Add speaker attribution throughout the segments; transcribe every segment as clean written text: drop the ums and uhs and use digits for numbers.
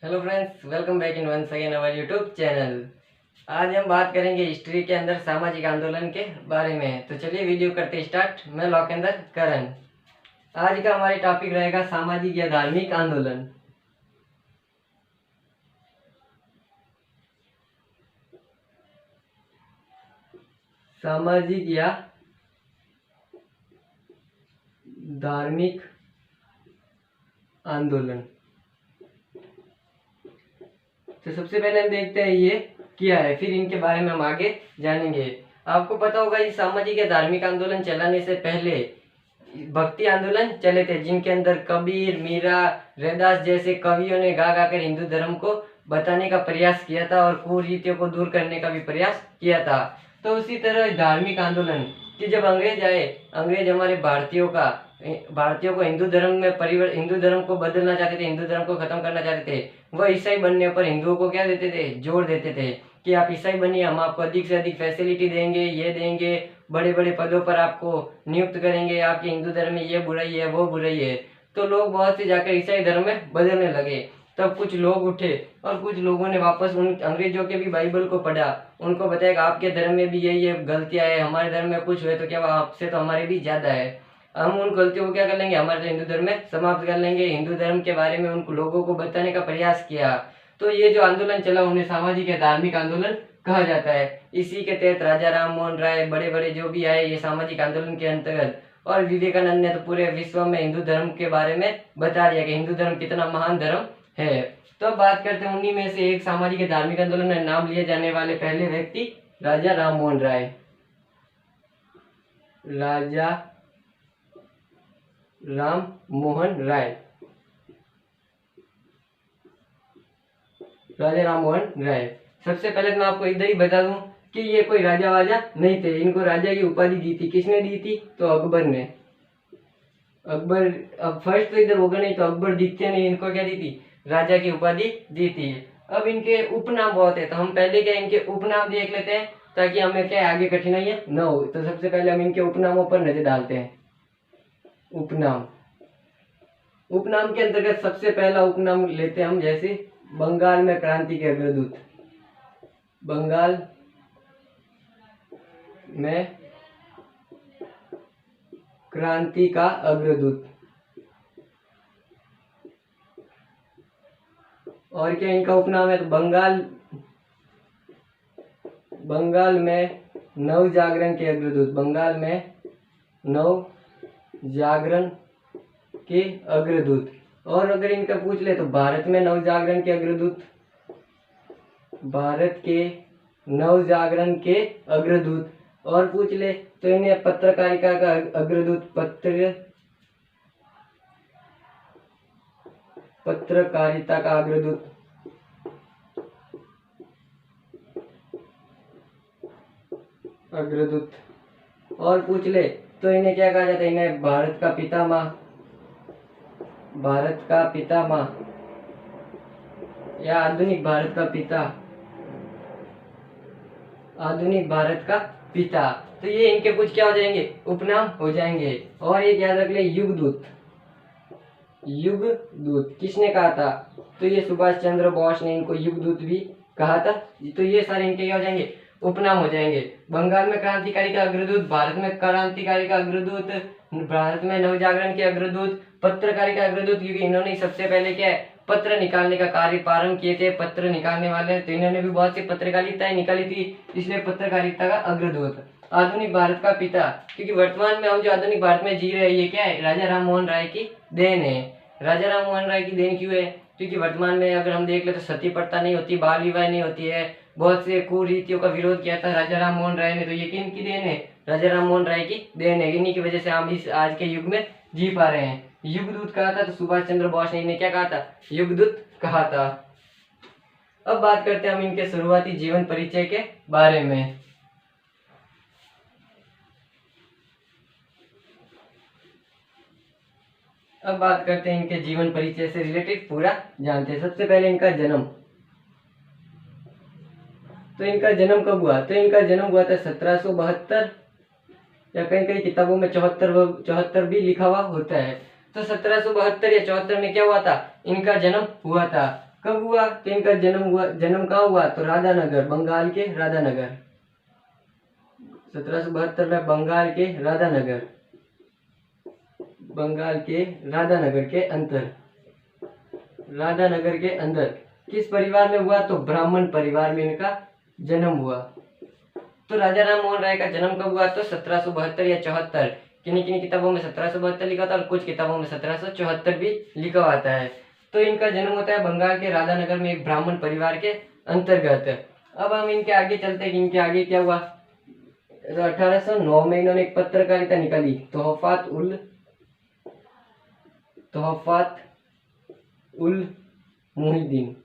Speaker 1: Hello friends, welcome back in once again our YouTube channel. आज हम बात करेंगे हिस्ट्री के अंदर सामाजिक आंदोलन के बारे में। तो चलिए वीडियो करते स्टार्ट। मैं लोकेंद्र करण। आज का हमारी टॉपिक रहेगा सामाजिक या धार्मिक आंदोलन। सामाजिक या धार्मिक आंदोलन। तो सबसे पहले हम देखते हैं ये क्या है, फिर इनके बारे में हम आगे जानेंगे। आपको पता होगा ये सामाजिक या धार्मिक आंदोलन चलाने से पहले भक्ति आंदोलन चले थे, जिनके अंदर कबीर, मीरा, रैदास जैसे कवियों ने गा गा कर हिंदू धर्म को बताने का प्रयास किया था और कुरीतियों को दूर करने का भी प्रयास किया था। तो उसी तरह धार्मिक आंदोलन कि जब अंग्रेज आए, अंग्रेज हमारे भारतीयों को हिंदू धर्म में हिंदू धर्म को बदलना चाहते थे, हिंदू धर्म को खत्म करना चाहते थे। वह ईसाई बनने पर हिंदुओं को क्या देते थे, जोर देते थे कि आप ईसाई बनिए, हम आपको अधिक से अधिक फैसिलिटी देंगे, ये देंगे, बड़े बड़े पदों पर आपको नियुक्त करेंगे, आपके हिंदू धर्म में ये बुराई है, वो बुराई है। तो लोग बहुत से जाकर ईसाई धर्म में बदलने लगे। तब कुछ लोग उठे और कुछ लोगों ने वापस उन अंग्रेजों के भी बाइबल को पढ़ा, उनको बताया कि आपके धर्म में भी यही गलतियां है, हमारे धर्म में कुछ हुए तो क्या आपसे तो हमारे भी ज्यादा है। हम उन गलतियों को क्या कर लेंगे, हमारे हिंदू धर्म में समाप्त कर लेंगे। हिंदू धर्म के बारे में उन लोगों को बताने का प्रयास किया। तो ये जो आंदोलन चला उन्हें सामाजिक या धार्मिक आंदोलन कहा जाता है। इसी के तहत राजा राम मोहन राय, बड़े बड़े जो भी आए ये सामाजिक आंदोलन के अंतर्गत, और विवेकानंद ने तो पूरे विश्व में हिंदू धर्म के बारे में बता दिया कि हिंदू धर्म कितना महान धर्म है। तो अब बात करते हैं उन्हीं में से एक सामाजिक या धार्मिक आंदोलन में नाम लिए जाने वाले पहले व्यक्ति राजा राम मोहन राय। राजा राम मोहन राय, राजा राम मोहन राय। सबसे पहले तो मैं आपको इधर ही बता दूं कि ये कोई राजा वाजा नहीं थे। इनको राजा की उपाधि दी थी। किसने दी थी? तो अकबर ने। अकबर, अब फर्स्ट तो इधर होगा नहीं, तो अकबर दिखते नहीं, इनको क्या दी थी? राजा की उपाधि दी थी। अब इनके उपनाम बहुत है, तो हम पहले क्या इनके उपनाम देख लेते हैं ताकि हमें क्या आगे कठिनाइयां न हो। तो सबसे पहले हम इनके उपनामों पर नजर डालते हैं। उपनाम, उपनाम के अंतर्गत सबसे पहला उपनाम लेते हैं हम, जैसे बंगाल में क्रांति के अग्रदूत। बंगाल में क्रांति का अग्रदूत। और क्या इनका उपनाम है? तो बंगाल में नव जागरण के अग्रदूत। बंगाल में नव जागरण के अग्रदूत। और अगर इनका पूछ ले तो भारत में नव जागरण के अग्रदूत। भारत के नव जागरण के अग्रदूत। और पूछ ले तो इन्हें पत्रकारिता का अग्रदूत, पत्रकारिता का अग्रदूत। और पूछ ले तो इन्हें क्या कहा जाता है? इन्हें भारत का पितामह, भारत का पितामह या आधुनिक भारत का पिता, आधुनिक भारत का पिता। तो ये इनके कुछ क्या हो जाएंगे? उपनाम हो जाएंगे। और एक याद रख ले, युगदूत। युगदूत किसने कहा था? तो ये सुभाष चंद्र बोस ने इनको युगदूत भी कहा था। तो ये सारे इनके क्या हो जाएंगे? उपनाम हो जाएंगे। बंगाल में क्रांतिकारी का अग्रदूत, भारत में क्रांतिकारी का अग्रदूत, भारत में नवजागरण के अग्रदूत, पत्रकारिता का अग्रदूत, क्योंकि इन्होंने सबसे पहले क्या है, पत्र निकालने का कार्य प्रारंभ किए थे। पत्र निकालने वाले, तो इन्होंने भी बहुत सी पत्रकारिताएं निकाली थी, इसलिए पत्रकारिता का अग्रदूत। आधुनिक भारत का पिता, क्योंकि वर्तमान में हम जो आधुनिक भारत में जी रहे हैं ये क्या है? राजा राम मोहन राय की देन है। राजा राम मोहन राय की देन क्यों है? क्योंकि वर्तमान में अगर हम देख ले तो सती प्रथा नहीं होती, बाल विवाह नहीं होती है, बहुत से कुरीतियों का विरोध किया था राजा राम मोहन राय ने। तो ये किन की देन है? राजा राम मोहन राय की देन है। इन्हीं की वजह से हम इस आज के युग में जी पा रहे हैं। युगदूत कहा था तो सुभाष चंद्र बोस ने इन्हें क्या कहा था? युगदूत कहा था। अब बात करते हैं हम इनके शुरुआती जीवन परिचय के बारे में। अब बात करते हैं इनके जीवन परिचय से रिलेटेड पूरा जानते हैं। सबसे पहले इनका जन्म। तो इनका जन्म कब हुआ? तो इनका जन्म हुआ था 1772, या कई कई किताबों में 74 भी लिखा हुआ होता है। तो 1772 या 74 में क्या हुआ था? इनका जन्म हुआ था। कब हुआ? तो इनका जन्म कहाँ हुआ? तो राधानगर, बंगाल के राधानगर, 1772 में बंगाल के राधानगर, राधानगर के अंदर किस परिवार में हुआ? तो ब्राह्मण परिवार में इनका जन्म हुआ। तो राजा राम मोहन राय का जन्म कब हुआ? तो 1772 या 74। किन्हीं किन्हीं किताबों में 1772 लिखा था और कुछ किताबों में 1774 भी लिखा आता है। तो इनका जन्म होता है बंगाल के राधानगर में एक ब्राह्मण परिवार के अंतर्गत। अब हम इनके आगे चलते हैं कि इनके आगे क्या हुआ। तो 1809 में इन्होंने एक पत्रकारिता निकाली, तोहफात उल मुहिदीन।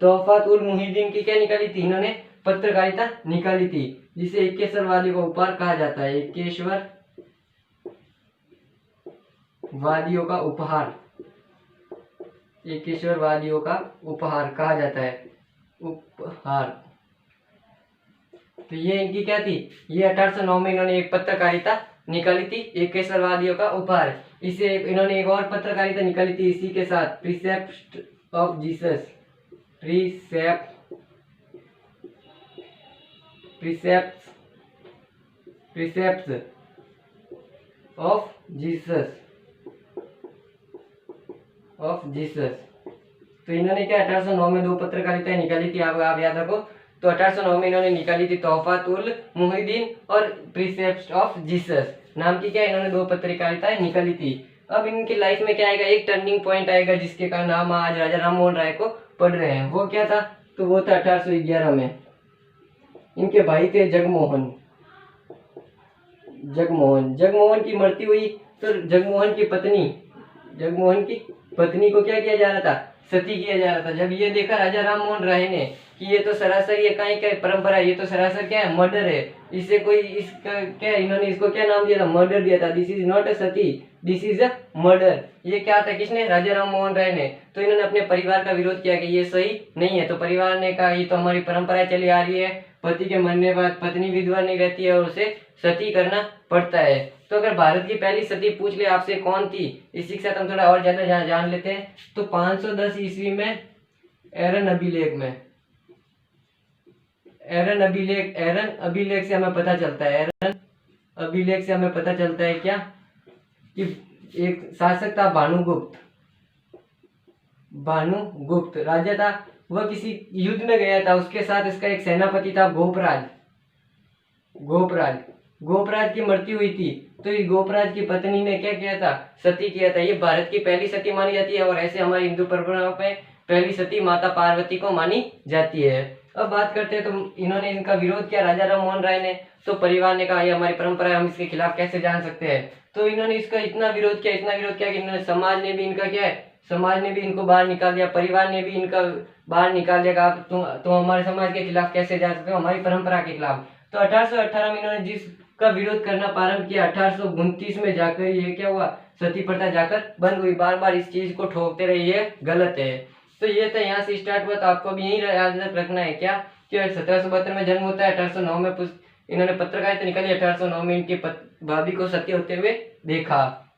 Speaker 1: तोहफात उल मुहिदीन की क्या निकाली थी? इन्होंने पत्रकारिता निकाली थी, जिसे एकेश्वरवादियों का उपहार कहा जाता है। एकेश्वरवादियों का उपहार कहा जाता है, उपहार। तो ये इनकी क्या थी? ये 1809 में इन्होंने एक पत्रकारिता निकाली थी, एकेश्वरवादियों का उपहार। इसे इन्होंने एक और पत्रकारिता निकाली थी इसी के साथ, precepts of Jesus. Precepts of Jesus. तो इन्होंने क्या 1809 में 2 पत्रकारिताएं निकाली थी, आप याद रखो। तो 1809 में इन्होंने निकाली थी तोहफात उल मुहिदीन और प्रीसेप्ट्स ऑफ जीसस नाम की क्या इन्होंने 2 पत्रकारिताएं निकाली थी। अब इनकी लाइफ में क्या आएगा? एक टर्निंग पॉइंट आएगा, जिसके कारण हम आज राजा राम मोहन राय को पढ़ रहे हैं। वो क्या था? तो वो था 1811 में। इनके भाई थे जगमोहन की मृत्यु हुई। तो जगमोहन की पत्नी को क्या किया जा रहा था? सती किया जा रहा था। जब ये देखा राजा राम मोहन राय ने कि ये तो सरासर ये कहीं क्या परंपरा है, ये तो सरासर क्या है? मर्डर है। इसे कोई इसका क्या, इन्होंने इसको क्या नाम दिया था? मर्डर दिया था। This is not a Sati, this is a murder. ये क्या था? किसने? राजा राम मोहन राय ने। तो इन्होंने अपने परिवार का विरोध किया कि ये सही नहीं है। तो परिवार ने कहा ये तो हमारी परंपरा चली आ रही है, पति के मरने के बाद पत्नी विधवा नहीं रहती है और उसे सती करना पड़ता है। तो अगर भारत की पहली सती पूछ ले आपसे कौन थी, इसी के साथ हम थोड़ा और ज्यादा जान लेते हैं। तो 510 ईस्वी में एरन अभिलेख से हमें पता चलता है क्या कि एक शासक था भानुगुप्त राजा था। वह किसी युद्ध में गया था, उसके साथ इसका एक सेनापति था गोपराज की मृत्यु हुई थी। तो इस गोपराज की पत्नी ने क्या किया था? सती किया था। ये भारत की पहली सती मानी जाती है और ऐसे हमारी हिंदू परंपरा में पहली सती माता पार्वती को मानी जाती है। अब बात करते हैं, तो इन्होंने इनका विरोध किया राजा राम मोहन राय ने। तो परिवार ने कहा ये हमारी परंपरा है, हम इसके खिलाफ कैसे जान सकते हैं। तो इन्होंने इसका इतना विरोध किया कि इन्होंने समाज ने भी इनको बाहर निकाल दिया, परिवार ने भी इनका बाहर निकाल दिया। आप तुम हमारे समाज के खिलाफ कैसे जा सकते हो, हमारी परंपरा के खिलाफ। तो 1818 में इन्होंने जिसका विरोध करना प्रारंभ किया, 1829 में जाकर ये क्या हुआ? सती प्रथा जाकर बंद हुई। बार बार इस चीज को ठोकते रहे, ये गलत है। तो ये था, यहाँ से स्टार्ट हुआ। तो आपको भी यही याद रखना है क्या कि 1772 में जन्म होता है, 1809 में इन्होंने पत्रकारिता निकाली, 1809 में इनकी भाभी को सती होते हुए देखा।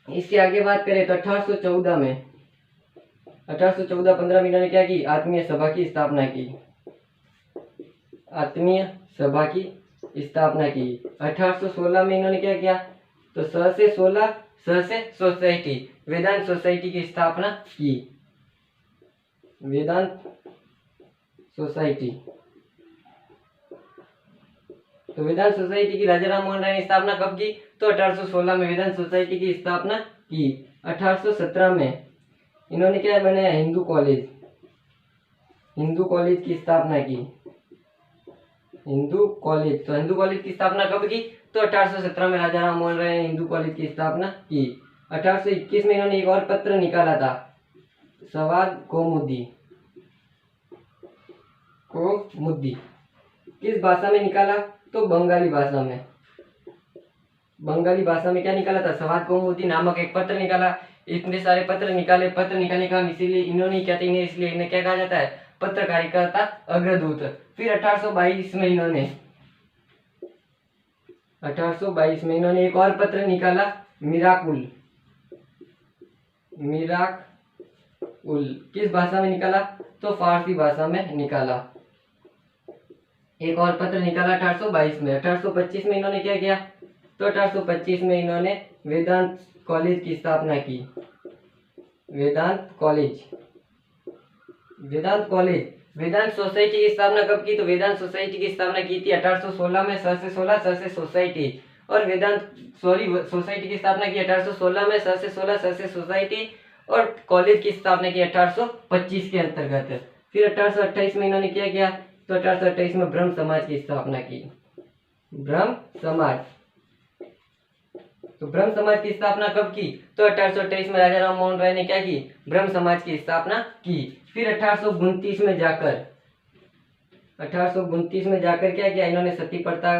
Speaker 1: इसके आगे बात करें तो 1814 में 15 में इन्होंने क्या की? आत्मीय सभा की स्थापना की। 1816 में इन्होंने क्या किया? तो स से सोसाइटी, वेदांत सोसाइटी की स्थापना की। तो वेदांत सोसाइटी की राजा राम मोहन राय ने स्थापना कब की? तो 1816 में वेदांत सोसाइटी की स्थापना की। 1817 में इन्होंने क्या बनाया? हिंदू कॉलेज की स्थापना की। हिंदू कॉलेज की स्थापना कब की? तो 1817 में राजा राम मोहन राय ने हिंदू कॉलेज की स्थापना की। 1821 में इन्होंने एक और पत्र निकाला था, संवाद कौमुदी। किस भाषा में निकाला? तो बंगाली भाषा में क्या निकाला था? संवाद कौमुदी नामक एक पत्र निकाला। इतने सारे पत्र निकालने का इसीलिए इन्होंने क्या इसलिए इन्हें क्या कहा जाता है? पत्रकारिता अग्रदूत। फिर 1822 में इन्होंने एक और पत्र निकाला, मिराकुल। मिराक उल किस भाषा में निकाला? तो फारसी भाषा में निकाला। एक और पत्र निकाला 1822 में। 1825 में इन्होंने क्या किया? तो 1825 में इन्होंने वेदांत कॉलेज की स्थापना की। वेदांत कॉलेज, वेदांत कॉलेज, वेदांत सोसाइटी की स्थापना कब की? तो वेदांत सोसाइटी की स्थापना की थी 1816 में। स से 16, स से सोसाइटी। और वेदांत सोसाइटी की स्थापना की 1816 में। स से 16, स से सोसाइटी। और कॉलेज की स्थापना की 1825 के अंतर्गत। फिर 1828 में इन्होंने क्या किया? तो 1828 में ब्रह्म समाज की स्थापना की। ब्रह्म समाज, तो ब्रह्म समाज की स्थापना कब की? तो 1828 में राजा राम मोहन राय ने क्या की? ब्रह्म समाज की स्थापना की। फिर 1829 में जाकर, 1829 में जाकर क्या किया? इन्होंने सती प्रथा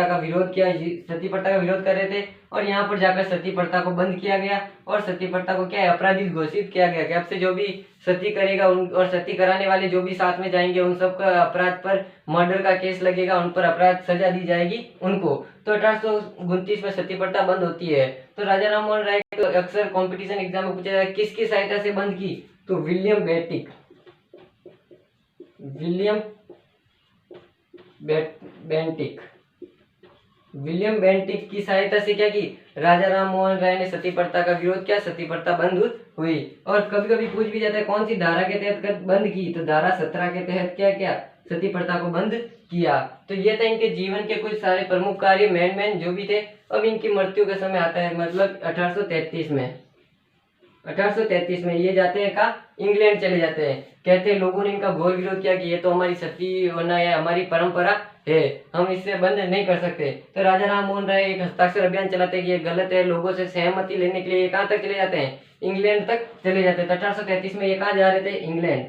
Speaker 1: का विरोध किया। सती प्रथा का विरोध कर रहे थे और यहाँ पर जाकर सती प्रथा को बंद किया गया और सती प्रथा को क्या है? अपराधिक घोषित किया गया कि अब से जो भी सती करेगा उन और सती कराने वाले जो भी साथ में जाएंगे उन सब का अपराध पर मर्डर का केस लगेगा, उन पर अपराध सजा दी जाएगी उनको। तो 1829 में सती प्रथा बंद होती है। तो राजा राम मोहन राय को अक्सर कंपटीशन एग्जाम में पूछा जाता है किसकी सहायता से बंद की? तो विलियम बेंटिक की सहायता से क्या की? राजा राम मोहन राय ने सती प्रथा का विरोध किया, सती प्रथा बंद हुई। और कभी कभी पूछ भी जाता है कौन सी धारा के तहत बंद की? तो धारा 17 के तहत क्या किया? सती प्रथा को बंद किया। तो ये था इनके जीवन के कुछ सारे प्रमुख कार्य, मेन जो भी थे। अब इनकी मृत्यु का समय आता है, मतलब 1833 में। 1833 में ये जाते हैं कहाँ? इंग्लैंड चले जाते हैं। कहते हैं लोगों ने इनका घोर विरोध किया कि ये तो हमारी सती होना है, हमारी परंपरा है, हम इससे बंद नहीं कर सकते। तो राजा राम मोहन राय एक हस्ताक्षर अभियान चलाते हैं कि ये गलत है। लोगों से सहमति लेने के लिए ये कहाँ तक चले जाते हैं? इंग्लैंड तक चले जाते हैं। तो 1833 में ये कहाँ जा रहे थे? इंग्लैंड।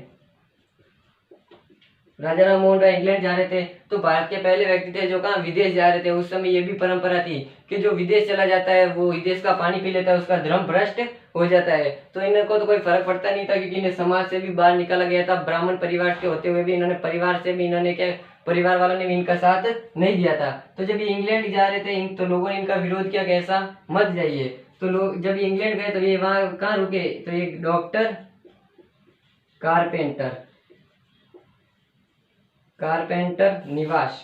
Speaker 1: राजा राम मोहन राय इंग्लैंड जा रहे थे। तो भारत के पहले व्यक्ति थे जो कहाँ? विदेश जा रहे थे। उस समय ये भी परंपरा थी कि जो विदेश चला जाता है वो विदेश का पानी पी लेता है, उसका धर्म भ्रष्ट हो जाता है। तो इनको तो कोई फर्क पड़ता नहीं था क्योंकि इन्हें समाज से भी बाहर निकाला गया था। ब्राह्मण परिवार के होते हुए भी इन्होंने परिवार से भी इन्होंने क्या, परिवार वालों ने भी इनका साथ नहीं दिया था। तो जब ये इंग्लैंड जा रहे थे तो लोगों ने इनका विरोध किया, कैसा? मत जाइए। तो लोग जब ये इंग्लैंड गए तो ये वहां कहाँ रुके? तो ये डॉक्टर कारपेंटर निवास,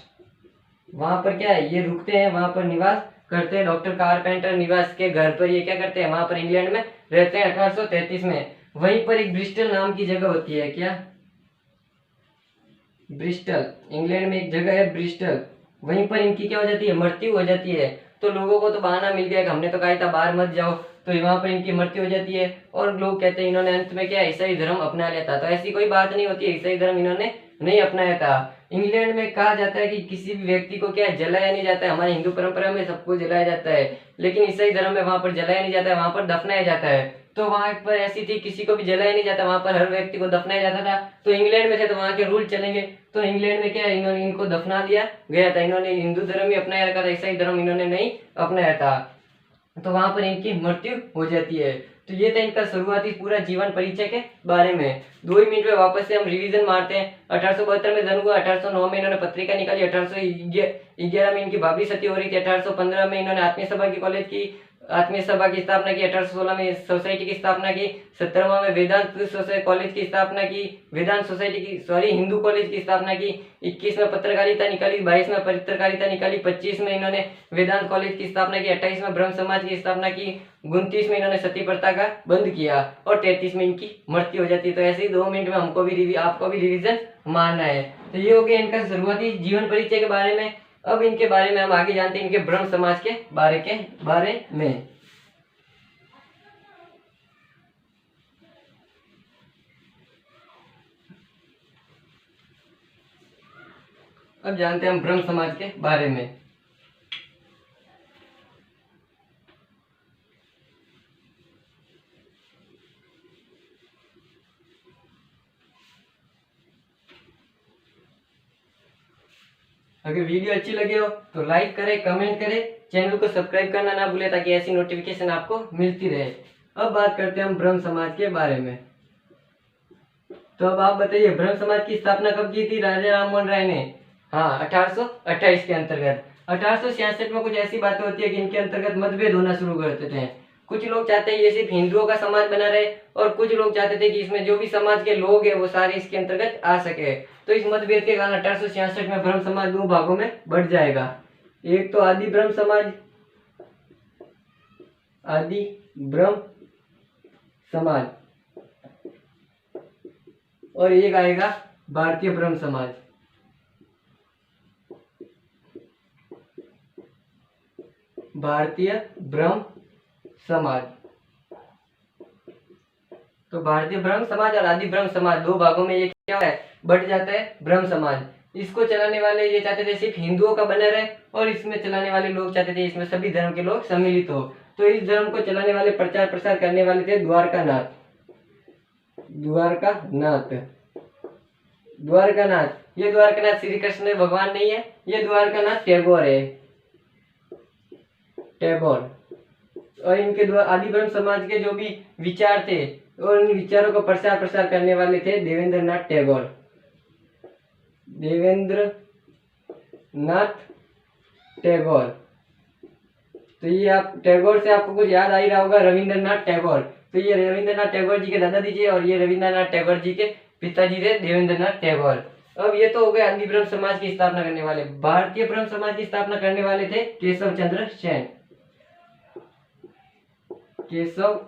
Speaker 1: वहां पर क्या है? ये रुकते हैं, वहां पर निवास करते हैं। डॉक्टर कारपेंटर निवास के घर पर ये क्या करते हैं? वहां पर इंग्लैंड में रहते हैं 1833 में। वहीं पर एक ब्रिस्टल नाम की जगह होती है। क्या? ब्रिस्टल, इंग्लैंड में एक जगह है ब्रिस्टल। वहीं पर इनकी क्या हो जाती है? मृत्यु हो जाती है। तो लोगों को तो बहाना मिल गया कि हमने तो कहा था बाहर मत जाओ, तो वहां पर इनकी मृत्यु हो जाती है। और लोग कहते हैं इन्होंने अंत में क्या? ईसाई धर्म अपना लिया था। तो ऐसी कोई बात नहीं होती है, ईसाई धर्म इन्होंने नहीं अपनाया था। इंग्लैंड में कहा जाता है कि किसी भी व्यक्ति को क्या जलाया नहीं जाता है। हमारी हिंदू परंपरा में सबको जलाया जाता है, लेकिन ईसाई धर्म में वहां पर जलाया नहीं जाता है, वहां पर दफनाया जाता है। तो वहां पर ऐसी थी, किसी को भी जलाया नहीं जाता, वहां पर हर व्यक्ति को दफनाया जाता था। तो इंग्लैंड में थे तो वहां के रूल चलेंगे। तो इंग्लैंड में क्या है? इन्होंने इनको दफना दिया गया था। इन्होंने हिंदू धर्म ही अपनाया रखा था, ईसाई धर्म इन्होंने नहीं अपनाया था। तो वहां पर इनकी मृत्यु हो जाती है। तो ये था इनका शुरुआती पूरा जीवन परिचय के बारे में। 2 ही मिनट में वापस से हम रिवीजन मारते हैं। 1872 में जन्म हुआ, 1809 में इन्होंने पत्रिका निकाली, 1811 में इनकी भाभी सती हो रही थी, 1815 में इन्होंने आत्मीय सभा की स्थापना की, 1816 में सोसाइटी की स्थापना की, 17वां में वेदांत कॉलेज की स्थापना की, हिंदू कॉलेज की स्थापना की, 21 में पत्रकारिता निकाली, 22 में पत्रकारिता निकाली, 25 में इन्होंने वेदांत कॉलेज की स्थापना की, 28 में ब्रह्म समाज की स्थापना की, 29 में इन्होंने सती प्रथा का बंद किया और 33 में इनकी मृत्यु हो जाती है। तो ऐसे ही 2 मिनट में आपको भी रिवीजन मारना है। तो ये हो गया इनका शुरुआती जीवन परिचय के बारे में। अब इनके बारे में हम आगे जानते हैं, इनके ब्रह्म समाज के बारे में। अब जानते हैं हम ब्रह्म समाज के बारे में। अगर वीडियो अच्छी लगी हो तो लाइक करें, कमेंट करें, चैनल को सब्सक्राइब करना ना भूलें ताकि ऐसी नोटिफिकेशन आपको मिलती रहे। अब बात करते हैं हम ब्रह्म समाज के बारे में। तो अब आप बताइए ब्रह्म समाज की स्थापना कब की थी राजा राम मोहन राय ने? हाँ, 1828 के अंतर्गत। 1866 में कुछ ऐसी बातें होती है कि इनके अंतर्गत मतभेद होना शुरू करते थे। कुछ लोग चाहते हैं ये सिर्फ हिंदुओं का समाज बना रहे, और कुछ लोग चाहते थे कि इसमें जो भी समाज के लोग हैं वो सारे इसके अंतर्गत आ सके। तो इस मतभेद के कारण 1866 में ब्रह्म समाज दो भागों में बढ़ जाएगा। एक तो आदि ब्रह्म समाज, आदि ब्रह्म समाज, और एक आएगा भारतीय ब्रह्म समाज। भारतीय ब्रह्म समाज। तो भारतीय ब्रह्म समाज और आदि ब्रह्म समाज दो भागों में ये क्या है, बढ़ जाता है ब्रह्म समाज। इसको चलाने वाले ये चाहते थे सिर्फ हिंदुओं का बना रहे, और इसमें चलाने वाले लोग चाहते थे इसमें सभी धर्म के लोग सम्मिलित हो। तो इस धर्म को चलाने वाले, प्रचार प्रसार करने वाले थे द्वारकानाथ। द्वारकानाथ, द्वारकानाथ, ये द्वारकानाथ श्री कृष्ण भगवान नहीं है, ये द्वारकानाथ टैगोर है, टैगोर। और इनके द्वारा आदि ब्रह्म समाज के जो भी विचार थे और इन विचारों को प्रचार प्रसार करने वाले थे देवेंद्रनाथ टैगोर। देवेंद्रनाथ टैगोर। तो ये आप टैगोर से आपको कुछ याद आ ही रहा होगा, रविंद्रनाथ टैगोर। तो ये रविंद्रनाथ टैगोर जी के दादाजी जी, और ये रविंद्रनाथ टैगोर जी के पिताजी थे देवेंद्रनाथ टैगोर। अब ये तो हो गए आदि ब्रह्म समाज की स्थापना करने वाले। भारतीय ब्रह्म समाज की स्थापना करने वाले थे केशव चंद्र सेन। केशव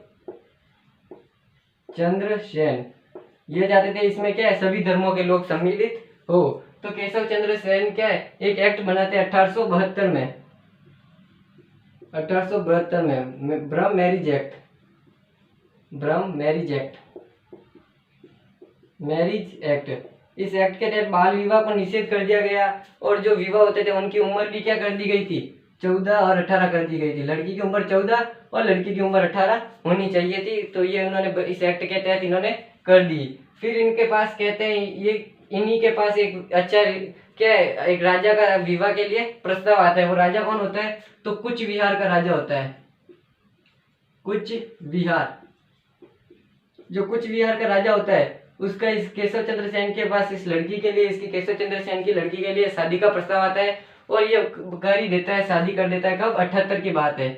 Speaker 1: चंद्र सेन ये चाहते थे इसमें क्या है, सभी धर्मों के लोग सम्मिलित हो। तो केशव चंद्र सेन क्या है, एक एक्ट बनाते हैं 1872 में, 1872 में ब्रह्म मैरिज एक्ट, ब्रह्म मैरिज एक्ट, मैरिज एक्ट। इस एक्ट के तहत बाल विवाह पर निषेध कर दिया गया, और जो विवाह होते थे उनकी उम्र भी क्या कर दी गई थी, 14 और 18 कर दी गई थी। लड़की की उम्र 14 और लड़की की उम्र 18 होनी चाहिए थी। तो ये उन्होंने इस एक्ट के तहत इन्होंने कर दी। फिर इनके पास कहते हैं ये इन्हीं के पास एक अच्छा क्या है, एक राजा का विवाह के लिए प्रस्ताव आता है। वो राजा कौन होता है, तो कुछ विहार का राजा होता है, कुछ विहार। जो कुछ विहार का राजा होता है उसका इस केशव चंद्र सेन के पास इस लड़की के लिए, इसकी केशव चंद्र सेन की लड़की के लिए शादी का प्रस्ताव आता है, और ये कर ही देता है, शादी कर देता है। कब, 78 की बात है।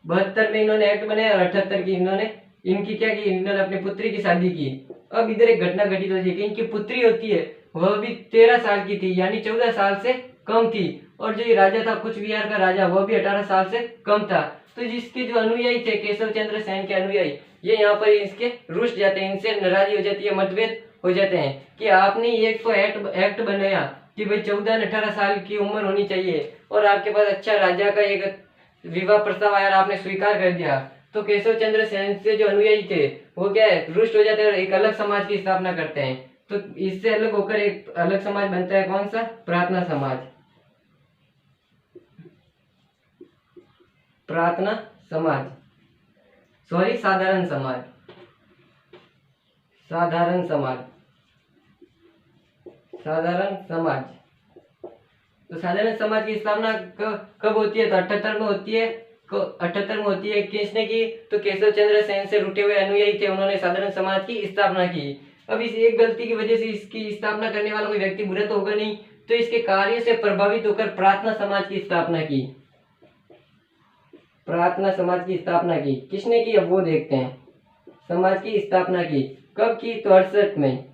Speaker 1: 72 में इन्होंने एक्ट बनाया और 78 की इन्होंने इनकी क्या की, इन्होंने अपनी पुत्री की शादी की। अब इधर एक घटना घटित होती है कि इनकी पुत्री होती है वह भी 13 साल की थी, यानी 14 साल से कम थी, और जो ये राजा था कुछ विहार का राजा वह भी 18 साल से कम था। तो जिसके जो अनुयायी थे केशव चंद्र सेन के अनुयायी, ये यहाँ पर इसके रुष्ट जाते हैं, इनसे नाराजगी हो जाती है, मतभेद हो जाते हैं कि आपने एक तो एक्ट बनाया कि भाई 14 और 18 साल की उम्र होनी चाहिए, और आपके पास अच्छा राजा का एक विवाह प्रस्ताव आया और आपने स्वीकार कर दिया। तो केशव चंद्र सेन से जो अनुयायी थे वो क्या है, रुष्ट हो जाते हैं और एक अलग समाज की स्थापना करते हैं। तो इससे अलग होकर एक अलग समाज बनता है, कौन सा, प्रार्थना समाज। प्रार्थना समाज, सॉरी साधारण समाज, साधारण समाज, साधारण समाज। तो साधारण समाज की स्थापना कब होती है, तो 78 में होती है। 78 में होती है। किसने की, तो केशव चंद्र सेन से रुटे हुए अनुयायी थे, उन्होंने साधारण समाज की स्थापना की। अब इस एक गलती की वजह से इसकी स्थापना करने वाला कोई व्यक्ति बुरा तो होगा नहीं, तो इसके कार्य से प्रभावित होकर प्रार्थना समाज की स्थापना की। प्रार्थना समाज की स्थापना की किसने की, अब वो देखते हैं। समाज की स्थापना की कब की, तो 68 में,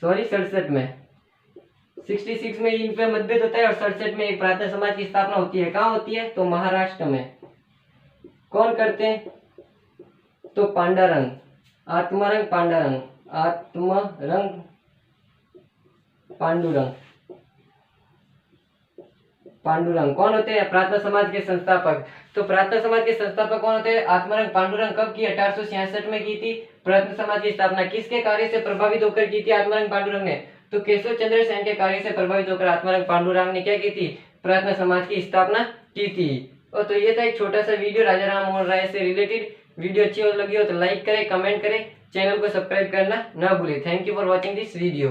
Speaker 1: सॉरी 67 में। 66 में इन पे मतभेद होता है और 67 में एक प्रार्थना समाज की स्थापना होती है। कहाँ होती है, तो महाराष्ट्र में। कौन करते हैं, तो पांडुरंग, आत्मारंग पांडुरंग, आत्मारंग पांडुरंग, पांडुरंग कौन होते हैं, प्रार्थना समाज के संस्थापक। तो प्रार्थना समाज के संस्थापक कौन होते हैं, आत्मारंग पांडुरंग। कब की, 1866 में की थी प्रार्थना समाज की स्थापना। किसके कार्य से प्रभावित होकर की थी आत्मारंग पांडुरंग ने, तो केशव चंद्र सेन के कार्य से प्रभावित होकर आत्मारंग पांडुरंग ने क्या की थी, प्रार्थना समाज की स्थापना की थी। और तो ये था एक छोटा सा वीडियो राजा राम मोहन राय से रिलेटेड। वीडियो अच्छी लगी हो तो लाइक करें, कमेंट करें, चैनल को सब्सक्राइब करना ना भूलें। Thank you for watching this video.